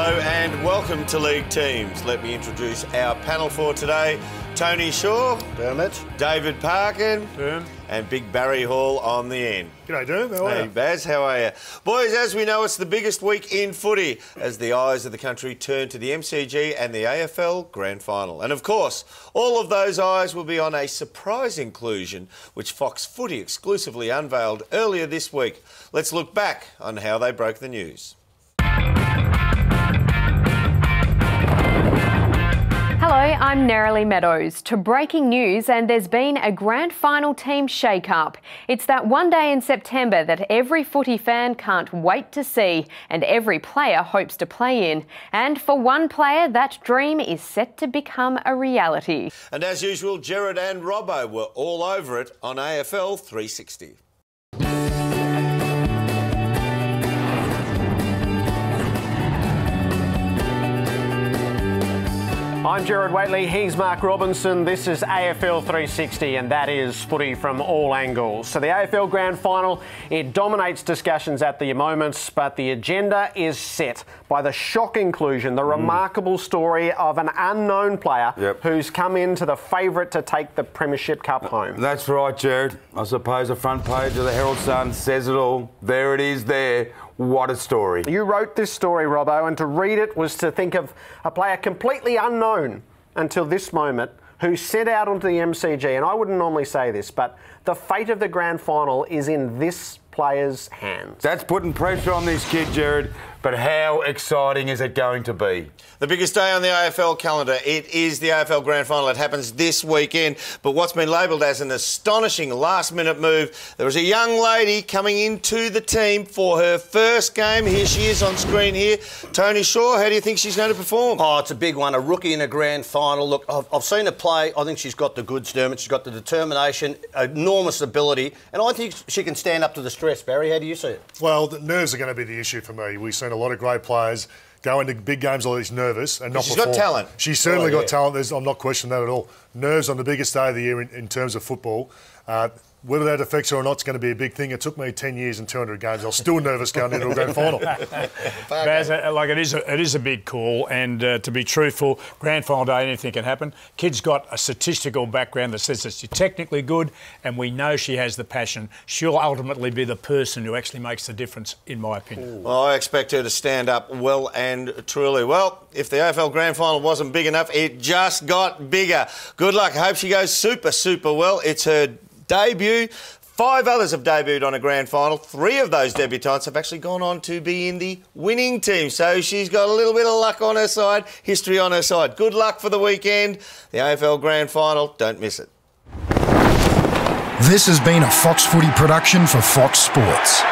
Hello and welcome to League Teams. Let me introduce our panel for today. Tony Shaw. Dermot. David Parkin. Derm. And Big Barry Hall on the end. G'day, Derm. How are you? Hey, Baz. How are you? Boys, as we know, it's the biggest week in footy as the eyes of the country turn to the MCG and the AFL Grand Final. And, of course, all of those eyes will be on a surprise inclusion which Fox Footy exclusively unveiled earlier this week. Let's look back on how they broke the news. Hello, I'm Nerily Meadows. To breaking news, and there's been a grand final team shake-up. It's that one day in September that every footy fan can't wait to see and every player hopes to play in. And for one player, that dream is set to become a reality. And as usual, Gerard and Robbo were all over it on AFL 360. I'm Gerard Whateley, he's Mark Robinson, this is AFL 360 and that is footy from all angles. So the AFL Grand Final, it dominates discussions at the moments, but the agenda is set by the shock inclusion, the remarkable story of an unknown player who's come into the favourite to take the Premiership Cup home. That's right, Gerard. I suppose the front page of the Herald Sun says it all. There it is there. What a story. You wrote this story, Robbo, and to read it was to think of a player completely unknown until this moment who set out onto the MCG. And I wouldn't normally say this, but the fate of the grand final is in this player's hands. That's putting pressure on this kid, Gerard, but how exciting is it going to be? The biggest day on the AFL calendar, it is the AFL Grand Final. It happens this weekend, but what's been labelled as an astonishing last-minute move, there was a young lady coming into the team for her first game. Here she is on screen here. Tony Shaw, how do you think she's going to perform? Oh, it's a big one, a rookie in a grand final. Look, I've seen her play. I think she's got the goods, Dermot. She's got the determination, enormous ability, and I think she can stand up to the stress. Barry, how do you see it? Well, the nerves are going to be the issue for me. We've seen a lot of great players go into big games like this nervous and not She's perform. got talent. She's certainly got talent. I'm not questioning that at all. Nerves on the biggest day of the year in terms of football. Whether that affects her or not is going to be a big thing. It took me 10 years and 200 games. I was still nervous going into a grand final. Baz, like it is a big call, and to be truthful, grand final day, anything can happen. Kid's got a statistical background that says that she's technically good, and we know she has the passion. She'll ultimately be the person who actually makes the difference, in my opinion. Well, I expect her to stand up well and truly. Well, if the AFL Grand Final wasn't big enough, it just got bigger. Good luck. I hope she goes super, super well. It's her debut. 5 others have debuted on a grand final. 3 of those debutants have actually gone on to be in the winning team. So she's got a little bit of luck on her side, history on her side. Good luck for the weekend. The AFL Grand Final, don't miss it. This has been a Fox Footy production for Fox Sports.